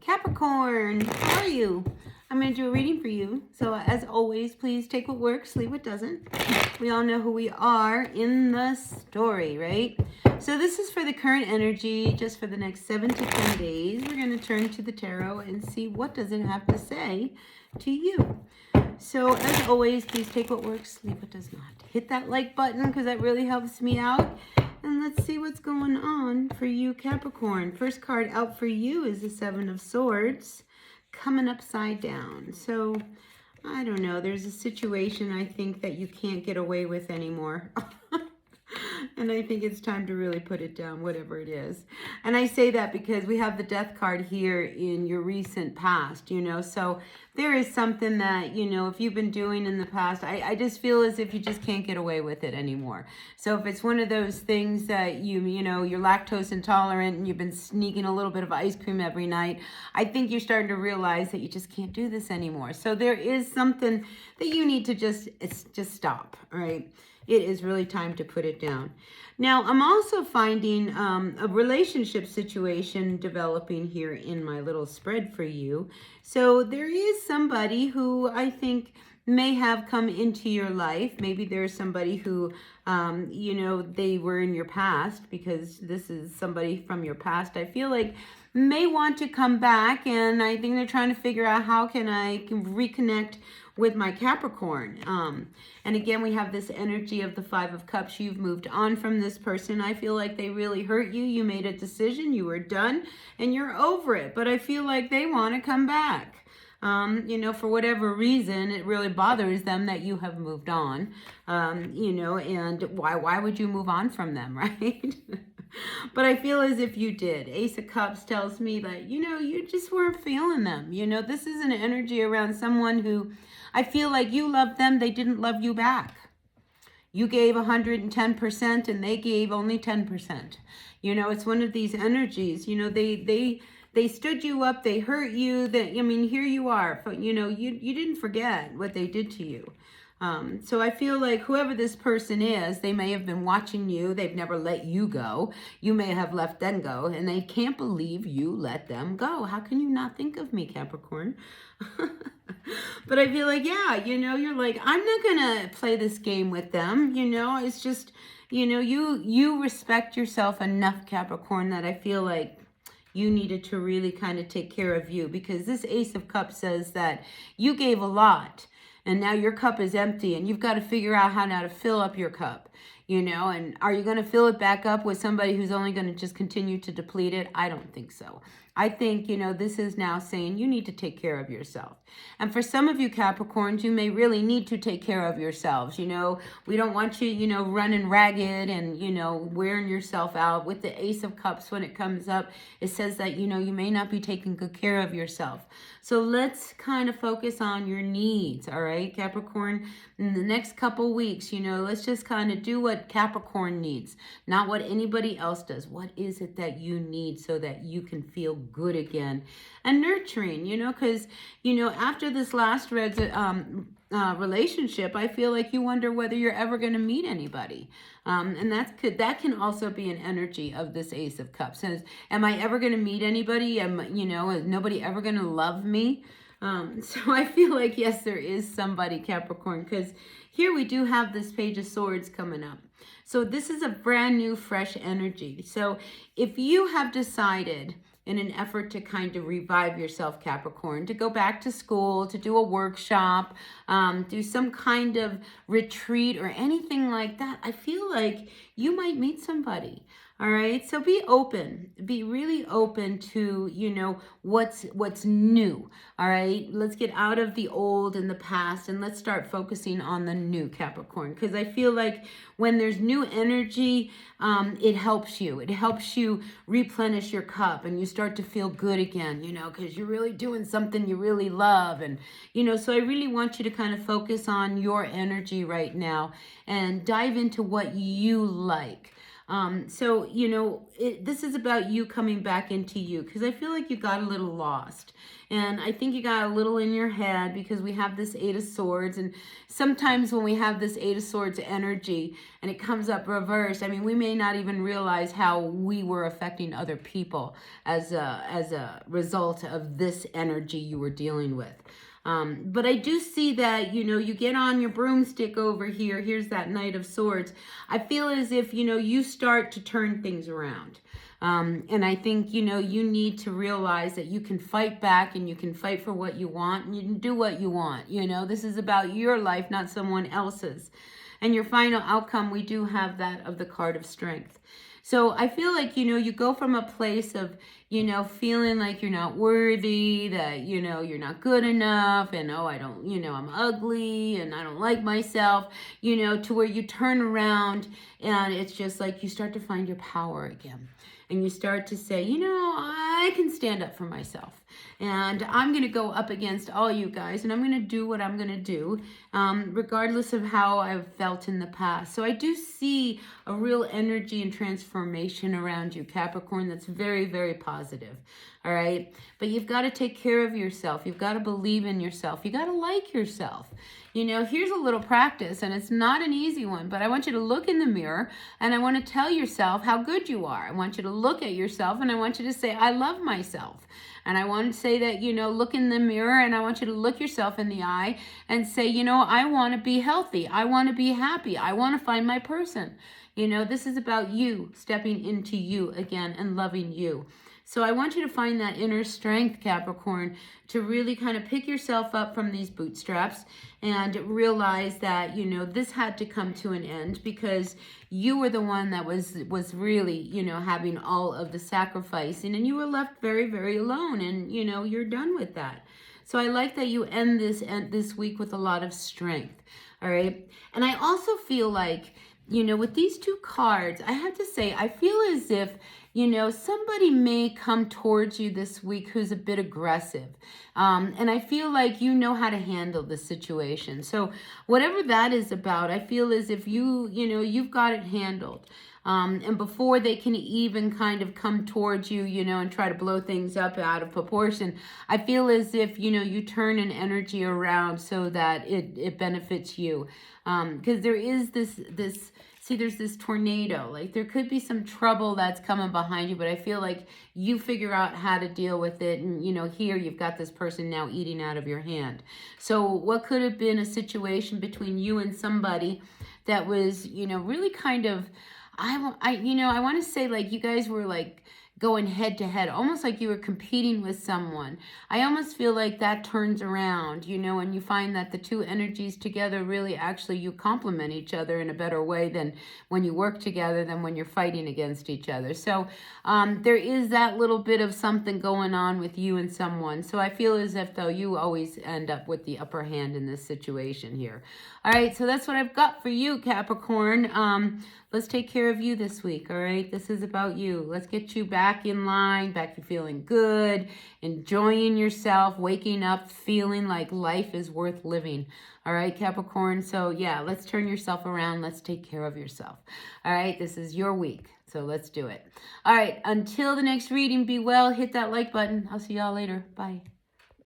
Capricorn, how are you? I'm going to do a reading for you. So as always, please take what works, leave what doesn't. We all know who we are in the story, right? So this is for the current energy, just for the next 7 to 10 days. We're going to turn to the tarot and see what does it have to say to you. So as always, please take what works, leave what does not. Hit that like button because that really helps me out. And let's see what's going on for you, Capricorn. First card out for you is the Seven of Swords coming upside down. So, I don't know. There's a situation I think that you can't get away with anymore. And I think it's time to really put it down, whatever it is. And I say that because we have the Death card here in your recent past, you know. So there is something that, you know, if you've been doing in the past, I just feel as if you just can't get away with it anymore. So if it's one of those things that you know, you're lactose intolerant and you've been sneaking a little bit of ice cream every night, I think you're starting to realize that you just can't do this anymore. So there is something that you need to just stop, all right? It is really time to put it down. Now, I'm also finding a relationship situation developing here in my little spread for you. So there is somebody who I think may have come into your life. Maybe there's somebody who, you know, they were in your past, because this is somebody from your past. I feel like may want to come back, and I think they're trying to figure out how can I reconnect with my Capricorn. And again, we have this energy of the Five of Cups. You've moved on from this person. I feel like they really hurt you. You made a decision, you were done, and you're over it. But I feel like they want to come back. You know, for whatever reason, it really bothers them that you have moved on. You know, and why would you move on from them, right? But I feel as if you did. Ace of Cups tells me that, you know, you just weren't feeling them. You know, this is an energy around someone who I feel like you loved them. They didn't love you back. You gave 110% and they gave only 10%. You know, it's one of these energies. You know, they stood you up. They hurt you. That, I mean, here you are. You know, you didn't forget what they did to you. So I feel like whoever this person is, they may have been watching you. They've never let you go. You may have left them go, and they can't believe you let them go. How can you not think of me, Capricorn? But I feel like, yeah, you know, you're like, I'm not going to play this game with them. You know, it's just, you know, you respect yourself enough, Capricorn, that I feel like you needed to really kind of take care of you, because this Ace of Cups says that you gave a lot. And now your cup is empty, and you've got to figure out how now to fill up your cup, you know. And are you going to fill it back up with somebody who's only going to just continue to deplete it? I don't think so. I think, you know, this is now saying you need to take care of yourself. And for some of you Capricorns, you may really need to take care of yourselves. You know, we don't want you, you know, running ragged and, you know, wearing yourself out. With the Ace of Cups, when it comes up, it says that, you know, you may not be taking good care of yourself. So let's kind of focus on your needs, all right, Capricorn? In the next couple weeks, you know, let's just kind of do what Capricorn needs, not what anybody else does. What is it that you need so that you can feel good again? And nurturing, you know, because, you know, after this last relationship, I feel like you wonder whether you're ever going to meet anybody. And that can also be an energy of this Ace of Cups. Says, am I ever going to meet anybody? You know, is nobody ever going to love me? So I feel like, yes, there is somebody, Capricorn, because here we do have this Page of Swords coming up. So this is a brand new, fresh energy. So if you have decided, in an effort to kind of revive yourself, Capricorn, to go back to school, to do a workshop, do some kind of retreat or anything like that, I feel like you might meet somebody. All right, so be open, be really open to, you know, what's new. All right, let's get out of the old and the past, and let's start focusing on the new, Capricorn, because I feel like when there's new energy, it helps you. It helps you replenish your cup, and you start to feel good again, you know, because you're really doing something you really love. And, you know, so I really want you to kind of focus on your energy right now and dive into what you like. So, you know, this is about you coming back into you, because I feel like you got a little lost. And I think you got a little in your head because we have this Eight of Swords. And sometimes when we have this Eight of Swords energy and it comes up reversed, I mean, we may not even realize how we were affecting other people as a result of this energy you were dealing with. But I do see that, you know, you get on your broomstick over here. Here's that Knight of Swords. I feel as if, you know, you start to turn things around. And I think, you know, you need to realize that you can fight back and you can fight for what you want and you can do what you want. You know, this is about your life, not someone else's. And your final outcome, we do have that of the card of strength. So I feel like, you know, you go from a place of, you know, feeling like you're not worthy, that, you know, you're not good enough, and, oh, I don't, you know, I'm ugly, and I don't like myself, you know, to where you turn around and it's just like you start to find your power again. And you start to say, you know, I can stand up for myself. And I'm going to go up against all you guys. And I'm going to do what I'm going to do, regardless of how I've felt in the past. So I do see a real energy and transformation around you, Capricorn, that's very, very positive. All right. But you've got to take care of yourself. You've got to believe in yourself. You got to like yourself. You know, here's a little practice, and it's not an easy one, but I want you to look in the mirror and I want to tell yourself how good you are. I want you to look at yourself and I want you to say, I love myself. And I want to say that, you know, look in the mirror and I want you to look yourself in the eye and say, you know, I want to be healthy. I want to be happy. I want to find my person. You know, this is about you stepping into you again and loving you. So I want you to find that inner strength, Capricorn, to really kind of pick yourself up from these bootstraps and realize that, you know, this had to come to an end because you were the one that was really, you know, having all of the sacrificing, and you were left very, very alone, and, you know, you're done with that. So I like that you end this week with a lot of strength. All right. And I also feel like, you know, with these two cards, I have to say, I feel as if, you know, somebody may come towards you this week who's a bit aggressive. And I feel like you know how to handle the situation. So whatever that is about, I feel as if you know, you've got it handled. And before they can even kind of come towards you, you know, and try to blow things up out of proportion, I feel as if, you know, you turn an energy around so that it benefits you. Because there is this see, there's this tornado. Like, there could be some trouble that's coming behind you, but I feel like you figure out how to deal with it. And, you know, here you've got this person now eating out of your hand. So what could have been a situation between you and somebody that was, you know, really kind of, I want to say, like, you guys were like going head to head, almost like you were competing with someone. I almost feel like that turns around, you know, and you find that the two energies together really actually you complement each other in a better way than when you work together than when you're fighting against each other. So there is that little bit of something going on with you and someone. So I feel as if though you always end up with the upper hand in this situation here. All right, so that's what I've got for you, Capricorn. Let's take care of you this week, all right? This is about you. Let's get you back in line, back to feeling good, enjoying yourself, waking up, feeling like life is worth living. All right, Capricorn? So, yeah, let's turn yourself around. Let's take care of yourself. All right, this is your week, so let's do it. All right, until the next reading, be well. Hit that like button. I'll see y'all later. Bye.